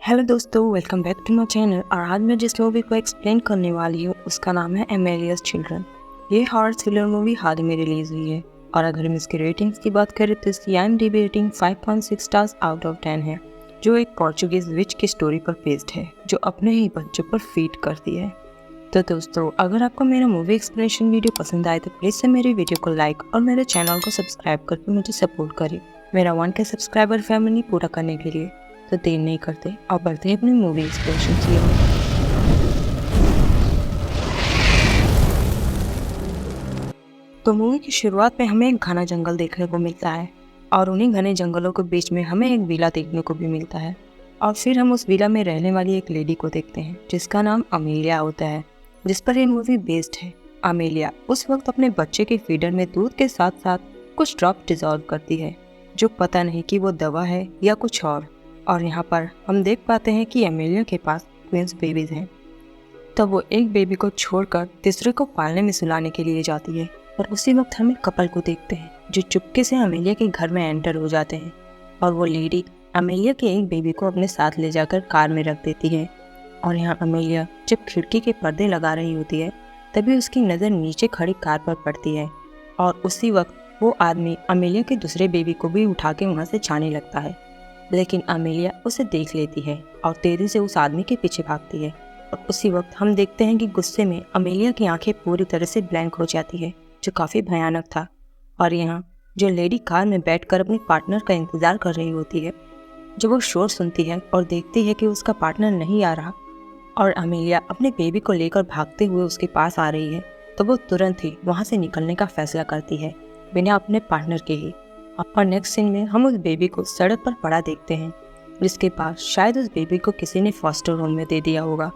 Hello दोस्तों, welcome back to my channel. और आज मैं जिस मूवी को एक्सप्लेन करने वाली हूँ उसका नाम है एमेलिया's चिल्ड्रन। ये हॉरर थ्रिलर मूवी हाल ही में रिलीज हुई है और अगर हम इसके रेटिंग्स की बात करें तो इसकी IMDb rating 5.6 stars out of 10 है, जो एक पोर्चुगीज विच की स्टोरी पर बेस्ड है जो अपने ही बच्चों पर फीड करती है। तो दोस्तों, अगर आपको मेरा मूवी एक्सप्लेनेशन वीडियो पसंद आए तो प्लीज़ से मेरी वीडियो को लाइक और मेरे चैनल को सब्सक्राइब करके मुझे सपोर्ट करें मेरा 1K सब्सक्राइबर फैमिली पूरा करने के लिए। तो देर नहीं करते और बढ़ते हैं अपनी मूवी एक्सप्लेनेशन की ओर। तो मूवी की शुरुआत में हमें एक घना जंगल देखने को मिलता है और उन्हीं घने जंगलों के बीच में हमें एक विला देखने को भी मिलता है और फिर हम उस विला में रहने वाली एक लेडी को देखते हैं जिसका नाम अमेलिया होता है, जिस पर ये मूवी बेस्ड है। अमेलिया उस वक्त अपने बच्चे के फीडर में दूध के साथ साथ कुछ ड्रॉप डिजॉल्व करती है, जो पता नहीं कि वो दवा है या कुछ और यहाँ पर हम देख पाते हैं कि अमेलिया के पास ट्विंस बेबीज हैं। तब वो एक बेबी को छोड़कर तीसरे को पालने में सुलाने के लिए जाती है और उसी वक्त हम एक कपल को देखते हैं जो चुपके से अमेलिया के घर में एंटर हो जाते हैं और वो लेडी अमेलिया के एक बेबी को अपने साथ ले जाकर कार में रख देती है। और यहाँ अमेलिया जब खिड़की के पर्दे लगा रही होती है तभी उसकी नज़र नीचे खड़ी कार पर पड़ती है और उसी वक्त वो आदमी अमेलिया के दूसरे बेबी को भी उठा के वहाँ से जाने लगता है, लेकिन अमेलिया उसे देख लेती है और तेजी से उस आदमी के पीछे भागती है। और उसी वक्त हम देखते हैं कि गुस्से में अमेलिया की आंखें पूरी तरह से ब्लैंक हो जाती है, जो काफ़ी भयानक था। और यहाँ जो लेडी कार में बैठकर अपने पार्टनर का इंतज़ार कर रही होती है, जब वो शोर सुनती है और देखती है कि उसका पार्टनर नहीं आ रहा और अमेलिया अपने बेबी को लेकर भागते हुए उसके पास आ रही है, तो वो तुरंत ही वहाँ से निकलने का फैसला करती है बिना अपने पार्टनर के ही। और नेक्स्ट सीन में हम उस बेबी को सड़क पर पड़ा देखते हैं, जिसके पास शायद उस बेबी को किसी ने फॉस्टर होम में दे दिया होगा।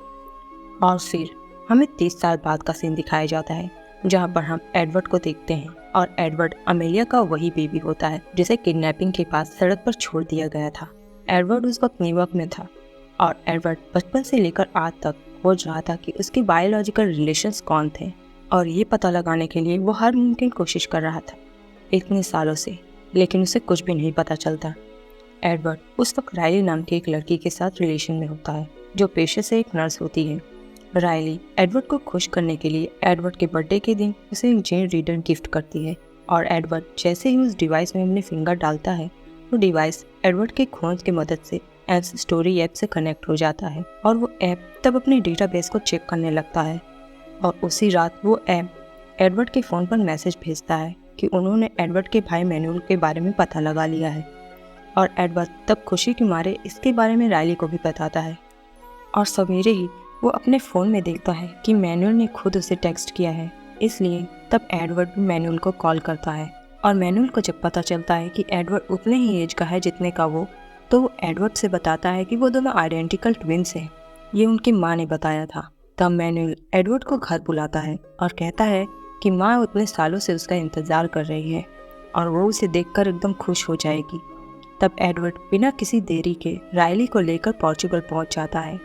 और फिर हमें 30 साल बाद का सीन दिखाया जाता है जहाँ पर हम एडवर्ड को देखते हैं और एडवर्ड अमेलिया का वही बेबी होता है जिसे किडनैपिंग के बाद सड़क पर छोड़ दिया गया था। एडवर्ड उस वक्त न्यूयॉर्क में था और एडवर्ड बचपन से लेकर आज तक खोज रहा था कि उसके बायोलॉजिकल रिलेशंस कौन थे और ये पता लगाने के लिए वो हर मुमकिन कोशिश कर रहा था इतने सालों से, लेकिन उसे कुछ भी नहीं पता चलता। एडवर्ड उस वक्त रायली नाम की एक लड़की के साथ रिलेशन में होता है जो पेशे से एक नर्स होती है। रायली एडवर्ड को खुश करने के लिए एडवर्ड के बर्थडे के दिन उसे एक जेन रीडर गिफ्ट करती है और एडवर्ड जैसे ही उस डिवाइस में अपने फिंगर डालता है वो डिवाइस एडवर्ड के खोज की मदद से एप्स स्टोरी ऐप से कनेक्ट हो जाता है और वो ऐप तब अपने डेटाबेस को चेक करने लगता है। और उसी रात वो ऐप एडवर्ड के फ़ोन पर मैसेज भेजता है कि उन्होंने एडवर्ड के भाई मैनुअल के बारे में पता लगा लिया है और एडवर्ड तब खुशी के मारे इसके बारे में रायली को भी बताता है। और सवेरे ही वो अपने फ़ोन में देखता है कि मैनुअल ने खुद उसे टेक्स्ट किया है, इसलिए तब एडवर्ड भी मैनुअल को कॉल करता है। और मैनुअल को जब पता चलता है कि एडवर्ड उतने ही एज का है जितने का वो, तो वो एडवर्ड से बताता है कि वो दोनों आइडेंटिकल ट्विंस हैं, ये उनकी माँ ने बताया था। तब मैनुअल एडवर्ड को घर बुलाता है और कहता है कि माँ उतने सालों से उसका इंतज़ार कर रही है और वो उसे देखकर एकदम खुश हो जाएगी। तब एडवर्ड बिना किसी देरी के रायली को लेकर पोर्चुगल पहुंच जाता है,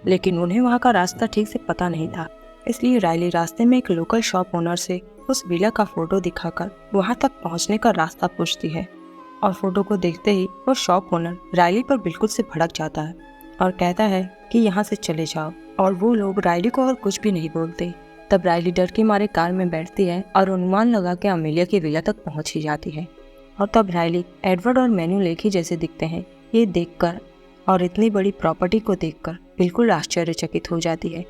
लेकिन उन्हें वहां का रास्ता ठीक से पता नहीं था, इसलिए रायली रास्ते में एक लोकल शॉप ओनर से उस विला का फोटो दिखाकर वहां तक पहुंचने का रास्ता पूछती है। और फोटो को देखते ही वो शॉप ओनर रायली पर बिल्कुल से भड़क जाता है और कहता है कि यहाँ से चले जाओ, और वो लोग रायली को और कुछ भी नहीं बोलते। तब रायली डर के मारे कार में बैठती है और अनुमान लगा के अमेलिया की विला तक पहुंच ही जाती है। और तब रायली एडवर्ड और मैनुअल एक ही जैसे दिखते हैं ये देखकर और इतनी बड़ी प्रॉपर्टी को देखकर बिल्कुल आश्चर्यचकित हो जाती है।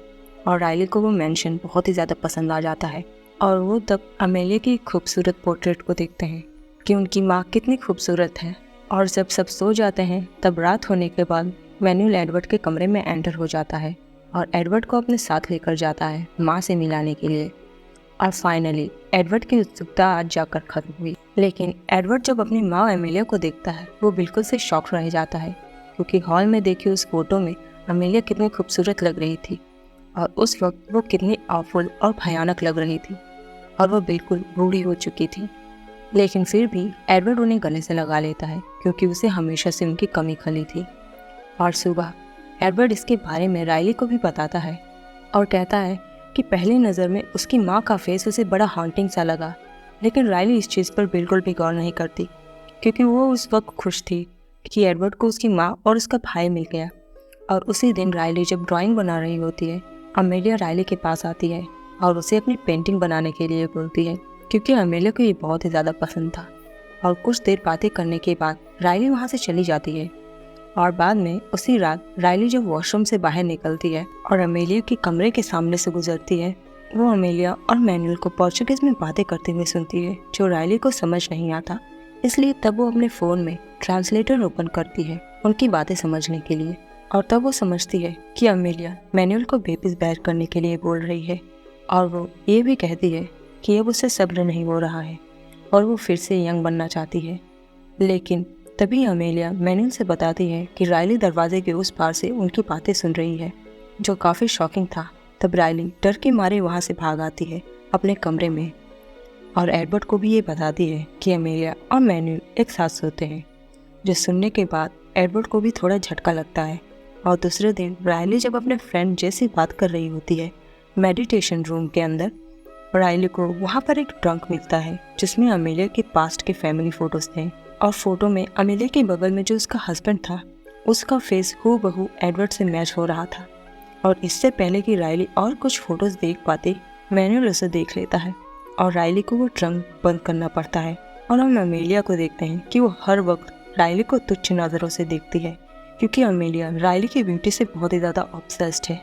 और रायली को वो मेंशन बहुत ही ज़्यादा पसंद आ जाता है और वो तब अमेलिया की खूबसूरत पोर्ट्रेट को देखते हैं कि उनकी माँ कितनी खूबसूरत है। और जब सब सो जाते हैं तब रात होने के बाद मैनुअल एडवर्ड के कमरे में एंटर हो जाता है और एडवर्ड को अपने साथ लेकर जाता है माँ से मिलाने के लिए। और फाइनली एडवर्ड की उत्सुकता आज जाकर खत्म हुई, लेकिन एडवर्ड जब अपनी माँ एमेलिया को देखता है वो बिल्कुल से शॉक रह जाता है, क्योंकि हॉल में देखी उस फोटो में अमेलिया कितनी खूबसूरत लग रही थी और उस वक्त वो कितनी ऑफुल और भयानक लग रही थी और वो बिल्कुल बूढ़ी हो चुकी थी। लेकिन फिर भी एडवर्ड उन्हें गले से लगा लेता है क्योंकि उसे हमेशा से उनकी कमी खली थी। और सुबह एडवर्ड इसके बारे में रायली को भी बताता है और कहता है कि पहली नज़र में उसकी माँ का फेस उसे बड़ा हॉन्टिंग सा लगा, लेकिन रायली इस चीज़ पर बिल्कुल भी गौर नहीं करती क्योंकि वो उस वक्त खुश थी कि एडवर्ड को उसकी माँ और उसका भाई मिल गया। और उसी दिन रायली जब ड्राइंग बना रही होती है, अमेलिया रायली के पास आती है और उसे अपनी पेंटिंग बनाने के लिए बोलती है, क्योंकि अमेलिया को ये बहुत ही ज़्यादा पसंद था। और कुछ देर बातें करने के बाद रायली वहाँ से चली जाती है। और बाद में उसी रात रायली जब वॉशरूम से बाहर निकलती है और अमेलिया के कमरे के सामने से गुजरती है, वो अमेलिया और मैनुअल को पोर्चुगीज में बातें करते हुए सुनती है, जो रायली को समझ नहीं आता। इसलिए तब वो अपने फ़ोन में ट्रांसलेटर ओपन करती है उनकी बातें समझने के लिए। और तब वो समझती है कि अमेलिया मैनुअल को बेबीज बैर करने के लिए बोल रही है, और वो ये भी कहती है कि अब उससे सब्र नहीं हो रहा है और वो फिर से यंग बनना चाहती है। लेकिन तभी अमेलिया मैनुअल से बताती है कि रायली दरवाजे के उस पार से उनकी बातें सुन रही है, जो काफ़ी शॉकिंग था। तब रायली डर के मारे वहाँ से भाग आती है अपने कमरे में, और एडवर्ड को भी ये बताती है कि अमेलिया और मैनुअल एक साथ सोते हैं। जो सुनने के बाद एडवर्ड को भी थोड़ा झटका लगता है। और दूसरे दिन रायली जब अपने फ्रेंड जैसे बात कर रही होती है मेडिटेशन रूम के अंदर, रायली को वहाँ पर एक ट्रंक मिलता है जिसमें अमेलिया के पास्ट के फैमिली फोटोज थे। और फोटो में अमेलिया के बगल में जो उसका हस्बैंड था, उसका फेस हूबहू एडवर्ड से मैच हो रहा था। और इससे पहले कि रायली और कुछ फोटोज देख पाते, मैनुअल उसे देख लेता है और रायली को वो ट्रंक बंद करना पड़ता है। और हम अमेलिया को देखते हैं कि वो हर वक्त रायली को तुच्छ नज़रों से देखती है, क्योंकि अमेलिया रायली की ब्यूटी से बहुत ही ज़्यादा ऑब्सेस्ड है।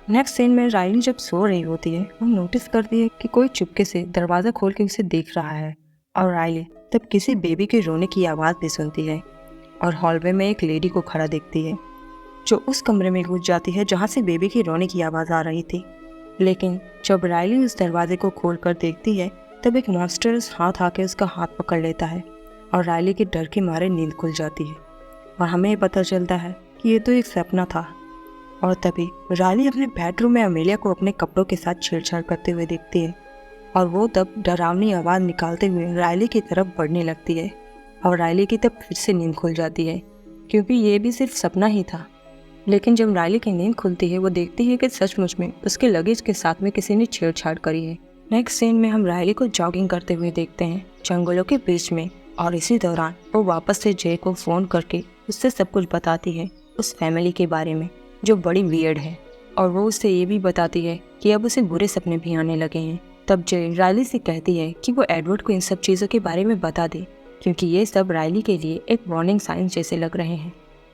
नेक्स्ट सीन में रायली जब सो रही होती है, वो नोटिस करती है कि कोई चुपके से दरवाज़ा खोल के उसे देख रहा है। और रायली तब किसी बेबी के रोने की आवाज़ भी सुनती है और हॉलवे में एक लेडी को खड़ा देखती है, जो उस कमरे में घुस जाती है जहाँ से बेबी की रोने की आवाज़ आ रही थी। लेकिन जब रायली उस दरवाजे को खोल कर देखती है, तब एक मॉन्स्टरस हाथ आके उसका हाथ पकड़ लेता है और रायली के डर के मारे नींद खुल जाती है। और हमें पता चलता है कि ये तो एक सपना था। और तभी रायली अपने बेडरूम में अमेलिया को अपने कपड़ों के साथ छेड़छाड़ करते हुए देखती है, और वो तब डरावनी आवाज़ निकालते हुए रायली की तरफ बढ़ने लगती है। और रायली की तब फिर से नींद खुल जाती है, क्योंकि ये भी सिर्फ सपना ही था। लेकिन जब रायली की नींद खुलती है, वो देखती है कि सचमुच में उसके लगेज के साथ में किसी ने छेड़छाड़ करी है। नेक्स्ट सीन में हम रायली को जॉगिंग करते हुए देखते हैं जंगलों के बीच में। और इसी दौरान वो वापस से जे को फ़ोन करके उससे सब कुछ बताती है उस फैमिली के बारे में, जो बड़ी वियर्ड है। और वो उससे ये भी बताती है कि अब उसे बुरे सपने भी आने लगे हैं। तब जे रायली से कहती है कि वो एडवर्ड को इन सब चीज़ों के बारे में बता दे, क्योंकि ये सब रायली के लिए एक वार्निंग साइंस जैसे लग रहे हैं।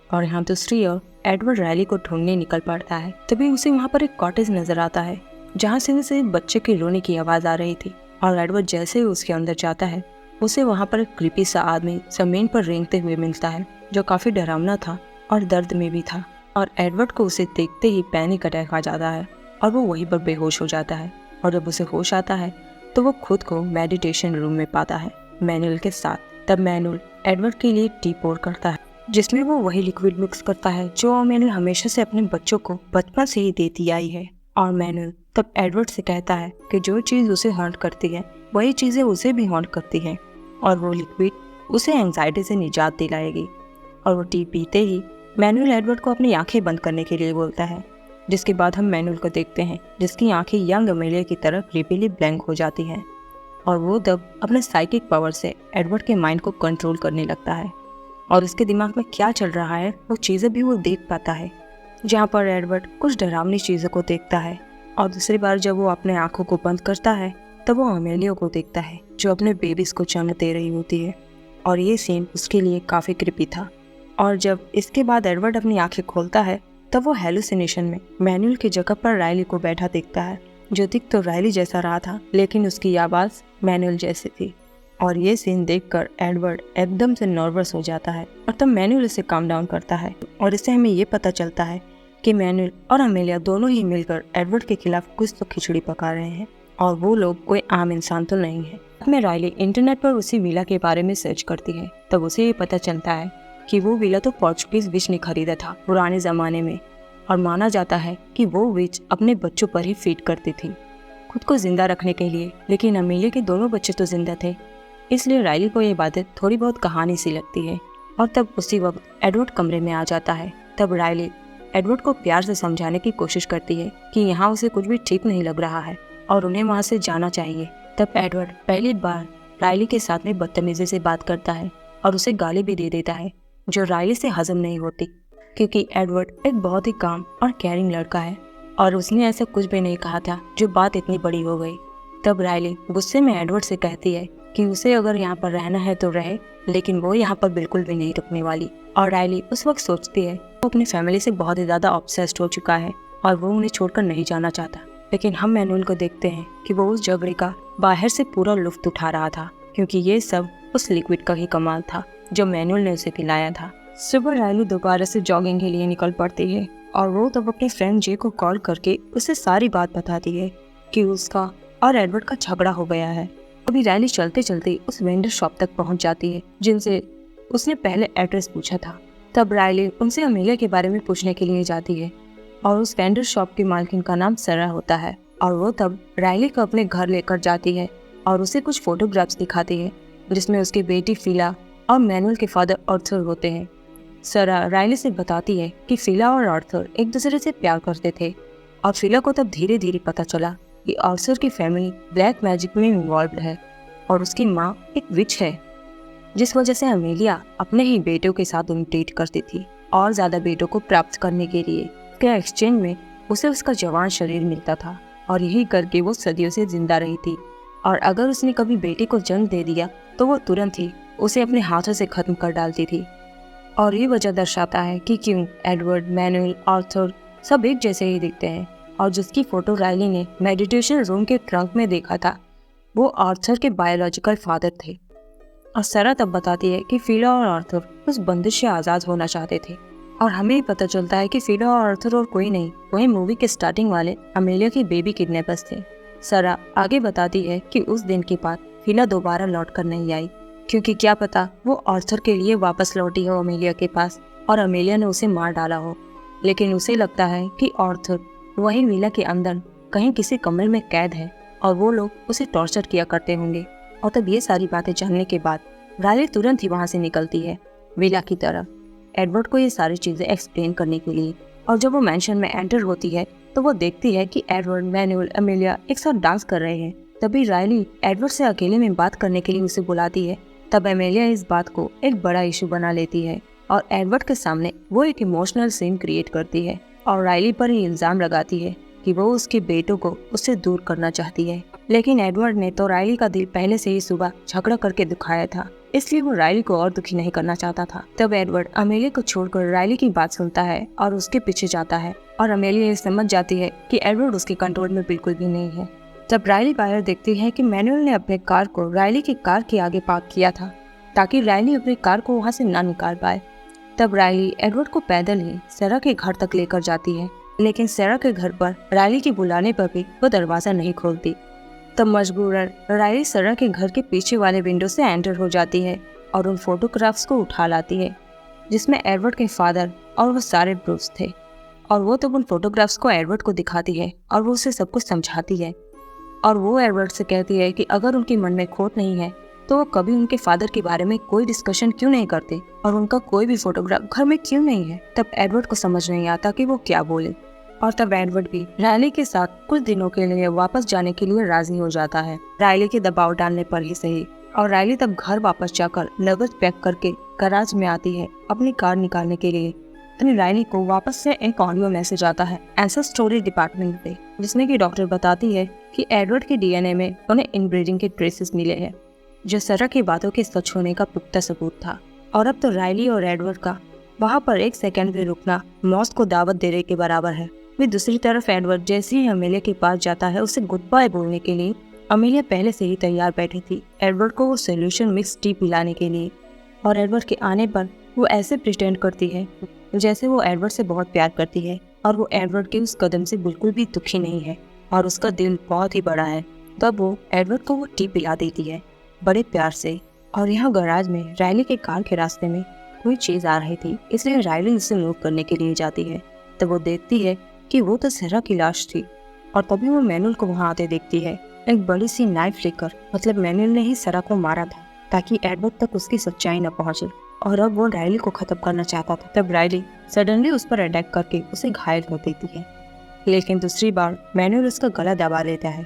और यहाँ दूसरी ओर एडवर्ड रायली को ढूंढने निकल पड़ता है। तभी उसे वहाँ पर एक कॉटेज नजर आता है, जहाँ से उसे बच्चे के रोने की आवाज़ आ रही थी। और एडवर्ड जैसे ही उसके अंदर जाता है, उसे वहाँ पर एक क्रीपी सा आदमी जमीन पर रेंगते हुए मिलता है, जो काफ़ी डरावना था और दर्द में भी था। और एडवर्ड को उसे देखते ही पैनिक अटैक आ जाता है और वो वहीं पर बेहोश हो जाता है। और जब उसे होश आता है तो वो खुद को मेडिटेशन रूम में पाता है मैनुअल के साथ। तब मैनुअल एडवर्ड के लिए टी पोर करता है, जिसमें वो वही लिक्विड मिक्स करता है जो मैनुअल हमेशा से अपने बच्चों को बचपन से ही देती आई है। और मैनुअल तब एडवर्ड से कहता है कि जो चीज़ उसे हर्ट करती है वही चीज़ें उसे भी हर्ट करती हैं, और वो लिक्विड उसे एंजाइटी से निजात दिलाएगी। और वो टी पीते ही मैनुअल एडवर्ड को अपनी आंखें बंद करने के लिए बोलता है, जिसके बाद हम मैनुअल को देखते हैं जिसकी आंखें यंग अमेलिया की तरह क्रीपीली ब्लैंक हो जाती हैं। और वो तब अपने साइकिक पावर से एडवर्ड के माइंड को कंट्रोल करने लगता है, और उसके दिमाग में क्या चल रहा है वो चीज़ें भी वो देख पाता है। जहाँ पर एडवर्ड कुछ डरावनी चीज़ों को देखता है, और दूसरी बार जब वो अपने आँखों को बंद करता है तब वो अमेलिया को देखता है, जो अपने बेबीज़ को जन्म दे रही होती है। और ये सीन उसके लिए काफ़ी क्रिपी था। और जब इसके बाद एडवर्ड अपनी आंखें खोलता है, तब वो हेलुसिनेशन में मैनुअल की जगह पर रायली को बैठा देखता है, जो दिख तो रायली जैसा रहा था, लेकिन उसकी आवाज़ मैनुअल जैसी थी। और ये सीन देखकर एडवर्ड एकदम से नर्वस हो जाता है, और तब मैनुअल इसे काम डाउन करता है। और इससे हमें ये पता चलता है कि मैनुअल और अमेलिया दोनों ही मिलकर एडवर्ड के खिलाफ कुछ तो खिचड़ी पका रहे हैं, और वो लोग कोई आम इंसान तो नहीं है। में रायली इंटरनेट पर उसी विला के बारे में सर्च करती है, तब उसे ये पता चलता है कि वो विला तो पोर्चुगीज विच ने खरीदा था पुराने ज़माने में, और माना जाता है कि वो विच अपने बच्चों पर ही फीड करती थी खुद को जिंदा रखने के लिए। लेकिन अमेलिया के दोनों बच्चे तो जिंदा थे, इसलिए रायली को ये बातें थोड़ी बहुत कहानी सी लगती है। और तब उसी वक्त एडवर्ड कमरे में आ जाता है। तब रायली एडवर्ड को प्यार से समझाने की कोशिश करती है कि यहाँ उसे कुछ भी ठीक नहीं लग रहा है और उन्हें वहाँ से जाना चाहिए। तब एडवर्ड पहली बार रायली के साथ में बदतमीजी से बात करता है और उसे गाली भी दे देता है, जो रायली से हजम नहीं होती। क्योंकि एडवर्ड एक बहुत ही काम और केयरिंग लड़का है और उसने ऐसा कुछ भी नहीं कहा था जो बात इतनी बड़ी हो गई। तब राइली गुस्से में एडवर्ड से कहती है कि उसे अगर यहाँ पर रहना है तो रहे, लेकिन वो यहाँ पर बिल्कुल भी नहीं रुकने वाली। और राइली उस वक्त सोचती है वो अपनी फैमिली से बहुत ही ज़्यादा ऑब्सेस्ड हो चुका है और वो उन्हें छोड़कर नहीं जाना चाहता। लेकिन हम मैनुअल को देखते हैं कि वो उस झगड़े का बाहर से पूरा लुत्फ उठा रहा था, क्योंकि ये सब उस लिक्विड का ही कमाल था जो मैनुअल ने उसे पिलाया था। सुबह राइली दोबारा से जॉगिंग के लिए निकल पड़ती है और वो तब अपने फ्रेंड जे को कॉल करके उसे सारी बात बताती है कि उसका और एडवर्ड का झगड़ा हो गया है। अभी राइली चलते चलते उस वेंडर शॉप तक पहुंच जाती है जिनसे उसने पहले एड्रेस पूछा था। तब राइली उनसे अमेलिया के बारे में पूछने के लिए जाती है और उस वेंडर शॉप की मालकिन का नाम सरा होता है और वो तब राइली को अपने घर लेकर जाती है और उसे कुछ फोटोग्राफ्स दिखाती है जिसमें उसकी बेटी फिला और मैनुअल के फादर आर्थर होते हैं। सरा राइली से बताती है कि फिला और आर्थर एक दूसरे से प्यार करते थे और फिला को तब धीरे धीरे पता चला कि आर्थर की फैमिली ब्लैक मैजिक में इन्वॉल्व है और उसकी माँ एक विच है, जिस वजह से अमेलिया अपने ही बेटों के साथ उन्हें डेट करती थी और ज़्यादा बेटों को प्राप्त करने के लिए के एक्सचेंज में उसे उसका जवान शरीर मिलता था और यही करके वो सदियों से जिंदा रही थी। और अगर उसने कभी बेटे को जन्म दे दिया तो वो तुरंत ही उसे अपने हाथों से खत्म कर डालती थी। और ये वजह दर्शाता है कि क्यों एडवर्ड, मैनुअल, आर्थर सब एक जैसे ही दिखते हैं। और जिसकी फोटो राइली ने मेडिटेशन रूम के ट्रंक में देखा था वो आर्थर के बायोलॉजिकल फादर थे। और सरा तब बताती है कि फिला और आर्थर उस बंदिश से आज़ाद होना चाहते थे और हमें पता चलता है कि फिला और आर्थर और कोई नहीं, वही मूवी के स्टार्टिंग वाले अमेलिया की बेबी किडनैपर्स थे। सरा आगे बताती है कि उस दिन के बाद फिला दोबारा लौट कर नहीं आई, क्योंकि क्या पता वो आर्थर के लिए वापस लौटी हो अमेलिया के पास और अमेलिया ने उसे मार डाला हो। लेकिन उसे लगता है कि आर्थर वही विला के अंदर कहीं किसी कमरे में कैद है और वो लोग उसे टॉर्चर किया करते होंगे। और तब ये सारी बातें जानने के बाद राइली तुरंत ही वहाँ से निकलती है विला की तरफ एडवर्ड को ये सारी चीज़ें एक्सप्लेन करने के लिए। और जब वो मैंशन में एंटर होती है तो वो देखती है कि एडवर्ड, मैनुअल, अमेलिया एक साथ डांस कर रहे हैं। तभी राइली एडवर्ड से अकेले में बात करने के लिए उसे बुलाती है। तब अमेलिया इस बात को एक बड़ा इशू बना लेती है और एडवर्ड के सामने वो एक इमोशनल सीन क्रिएट करती है और राइली पर ही इल्ज़ाम लगाती है कि वो उसके बेटों को उससे दूर करना चाहती है। लेकिन एडवर्ड ने तो राइली का दिल पहले से ही सुबह झगड़ा करके दुखाया था, इसलिए वो राइली को और दुखी नहीं करना चाहता था। तब एडवर्ड अमेलिया को छोड़कर राइली की बात सुनता है और उसके पीछे जाता है और अमेलिया ये समझ जाती है कि एडवर्ड उसके कंट्रोल में बिल्कुल भी नहीं है। तब राइली बाहर देखती है कि मैनुअल ने अपने कार को राइली की कार के आगे पार्क किया था ताकि राइली अपनी कार को वहाँ से ना निकाल पाए। तब राइली एडवर्ड को पैदल ही सरा के घर तक लेकर जाती है, लेकिन सरा के घर पर राइली के बुलाने पर भी वो दरवाजा नहीं खोलती। तब मजबूरन राइली सरा के घर के पीछे वाले विंडो से एंटर हो जाती है और उन फोटोग्राफ्स को उठा लाती है जिसमें एडवर्ड के फादर और वो सारे प्रूफ्स थे। और वो तब उन फोटोग्राफ्स को एडवर्ड को दिखाती है और वो उसे सब कुछ समझाती है। और वो एडवर्ड से कहती है कि अगर उनके मन में खोट नहीं है तो वो कभी उनके फादर के बारे में कोई डिस्कशन क्यों नहीं करते और उनका कोई भी फोटोग्राफ घर में क्यों नहीं है। तब एडवर्ड को समझ नहीं आता कि वो क्या बोले और तब एडवर्ड भी राइली के साथ कुछ दिनों के लिए वापस जाने के लिए राजी हो जाता है, राइली के दबाव डालने पर ही सही। और राइली तब घर वापस जाकर लगेज पैक करके गैराज में आती है अपनी कार निकालने के लिए। तभी राइली को वापस से एक ऑडियो मैसेज आता है एंसेस्टोरी डिपार्टमेंट पे, जिसमें कि डॉक्टर बताती है कि एडवर्ड के डीएनए में उन्हें इनब्रीडिंग के ट्रेसेस मिले हैं, जो सरा की बातों के सच होने का पुख्ता सबूत था। और अब तो राइली और एडवर्ड का वहाँ पर एक सेकंड भी रुकना मौत को दावत देने के बराबर है। वे दूसरी तरफ एडवर्ड जैसे ही अमेलिया के पास जाता है उसे गुड बाय बोलने के लिए, अमेलिया पहले से ही तैयार बैठी थी एडवर्ड को वो सोल्यूशन मिक्स टी पिलाने के लिए। और एडवर्ड के आने पर वो ऐसे प्रिटेंड करती है जैसे वो एडवर्ड से बहुत प्यार करती है और वो एडवर्ड के उस कदम से बिल्कुल भी दुखी नहीं है और उसका दिल बहुत ही बड़ा है। तब वो एडवर्ड को वो टी पिला देती है बड़े प्यार से। और यहाँ गैराज में राइली के कार के रास्ते में कोई चीज़ आ रही थी, इसलिए राइली उसे मूव करने के लिए जाती है। तब वो देखती है कि वो तो सरा की लाश थी और तभी वो मैनुअल को वहाँ आते देखती है एक बड़ी सी नाइफ लेकर। मतलब मैनुअल ने ही सरा को मारा था ताकि एडवर्ड तक उसकी सच्चाई न पहुँचे और अब वो राइली को खत्म करना चाहता था। तब राइली सडनली उस पर अटैक करके उसे घायल कर देती है, लेकिन दूसरी बार मैनुअल उसका गला दबा लेता है।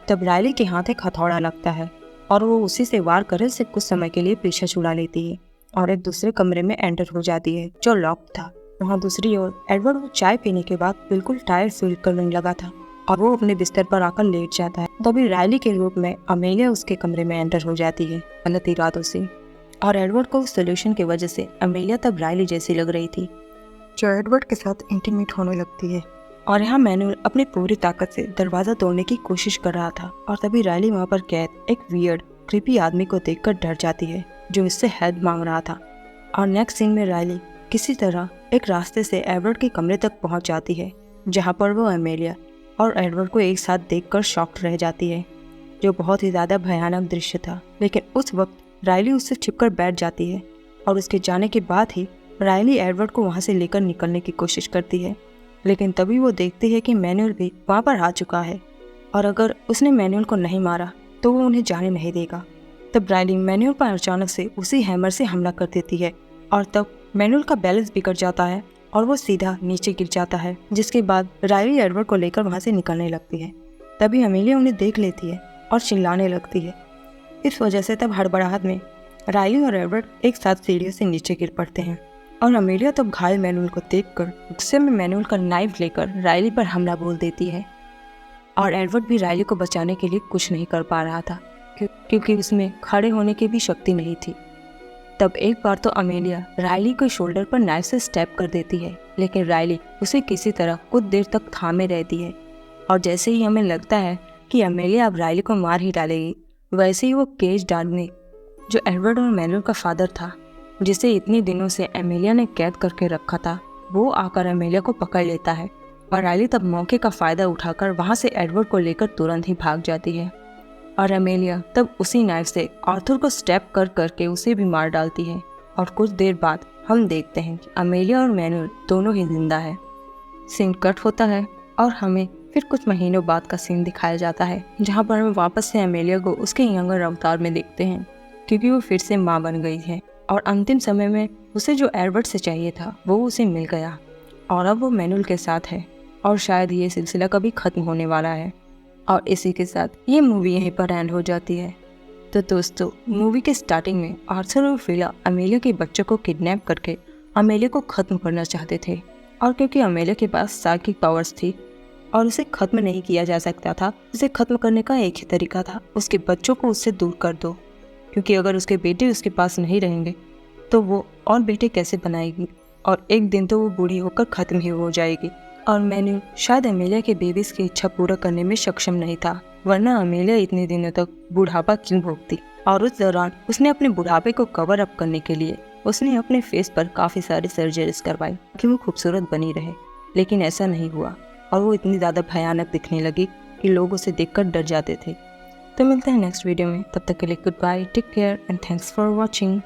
तब राइली के हाथ एक हथौड़ा लगता है और वो उसी से वार करने से कुछ समय के लिए पीछे छुड़ा लेती है और एक दूसरे कमरे में एंटर हो जाती है जो लॉक था। वहाँ दूसरी ओर एडवर्ड वो चाय पीने के बाद बिल्कुल टायर्ड फील करने लगा था और वो अपने बिस्तर पर आकर लेट जाता है। तभी रायली के रूप में अमेलिया उसके कमरे में एंटर हो जाती है गलत इरादों से, और एडवर्ड को उस सोल्यूशन की वजह से अमेलिया तब रायली जैसी लग रही थी जो एडवर्ड के साथ इंटीमेट होने लगती है। और यहाँ मैनुअल अपनी पूरी ताकत से दरवाजा तोड़ने की कोशिश कर रहा था और तभी रायली वहाँ पर कैद एक वियर्ड क्रीपी आदमी को देखकर डर जाती है जो इससे हेल्प मांग रहा था। और नेक्स्ट सीन में रायली किसी तरह एक रास्ते से एडवर्ड के कमरे तक पहुंच जाती है जहां पर वो अमेलिया और एडवर्ड को एक साथ देखकर शॉक्ड रह जाती है, जो बहुत ही ज़्यादा भयानक दृश्य था। लेकिन उस वक्त रायली उससे छिपकर बैठ जाती है और उसके जाने के बाद ही रायली एडवर्ड को वहां से लेकर निकलने की कोशिश करती है। लेकिन तभी वो देखती है कि मैनुअल भी वहाँ पर आ चुका है और अगर उसने मैनुअल को नहीं मारा तो वो उन्हें जाने नहीं देगा। तब रायली मैनुअल पर अचानक से उसी हैमर से हमला कर देती है और तब मैनुअल का बैलेंस बिगड़ जाता है और वो सीधा नीचे गिर जाता है, जिसके बाद रायली एडवर्ड को लेकर वहाँ से निकलने लगती है। तभी अमेलिया उन्हें देख लेती है और चिल्लाने लगती है। इस वजह से तब हड़बड़ाहट में रायली और एडवर्ड एक साथ सीढ़ियों से नीचे गिर पड़ते हैं और अमेलिया तब घायल मैनुअल को देखकर गुस्से में मैनुअल का नाइफ लेकर रायली पर हमला बोल देती है। और एडवर्ड भी रायली को बचाने के लिए कुछ नहीं कर पा रहा था क्योंकि उसमें खड़े होने की भी शक्ति नहीं थी। तब एक बार तो अमेलिया रायली के शोल्डर पर नाइफ से स्टैप कर देती है, लेकिन रायली उसे किसी तरह कुछ देर तक थामे रहती है। और जैसे ही हमें लगता है कि अमेलिया अब रायली को मार ही डालेगी, वैसे ही वो केज डालने जो एडवर्ड और मैनुअल का फादर था, जिसे इतनी दिनों से अमेलिया ने कैद करके रखा था, वो आकर अमेलिया को पकड़ लेता है। और रायली तब मौके का फ़ायदा उठाकर वहाँ से एडवर्ड को लेकर तुरंत ही भाग जाती है और अमेलिया तब उसी नाइफ से आर्थर को स्टेप कर करके उसे भी मार डालती है। और कुछ देर बाद हम देखते हैं कि अमेलिया और मैनुअल दोनों ही जिंदा है। सीन कट होता है और हमें फिर कुछ महीनों बाद का सीन दिखाया जाता है जहाँ पर हम वापस से अमेलिया को उसके यंगर अवतार में देखते हैं, क्योंकि वो फिर से माँ बन गई है और अंतिम समय में उसे जो एडवर्ड से चाहिए था वो उसे मिल गया और अब वो मैनुअल के साथ है और शायद ये सिलसिला कभी ख़त्म होने वाला है। और इसी के साथ ये मूवी यहीं पर एंड हो जाती है। तो दोस्तों, मूवी के स्टार्टिंग में आर्थर और फिला अमेलिया के बच्चों को किडनैप करके अमेलिया को ख़त्म करना चाहते थे, और क्योंकि अमेलिया के पास साइकिक पावर्स थी और उसे ख़त्म नहीं किया जा सकता था, उसे ख़त्म करने का एक ही तरीका था, उसके बच्चों को उससे दूर कर दो, क्योंकि अगर उसके बेटे उसके पास नहीं रहेंगे तो वो और बेटे कैसे बनाएगी और एक दिन तो वो बूढ़ी होकर ख़त्म ही हो जाएगी। और मैनुअल शायद अमेलिया के बेबीज की इच्छा पूरा करने में सक्षम नहीं था, वरना अमेलिया इतने दिनों तक बुढ़ापा क्यों भोगती। और उस दौरान उसने अपने बुढ़ापे को कवर अप करने के लिए उसने अपने फेस पर काफ़ी सारी सर्जरीज करवाई कि वो खूबसूरत बनी रहे, लेकिन ऐसा नहीं हुआ और वो इतनी ज़्यादा भयानक दिखने लगी कि लोग उसे देखकर डर जाते थे। तो मिलते हैं नेक्स्ट वीडियो में, तब तक के लिए goodbye, take care and thanks for watching.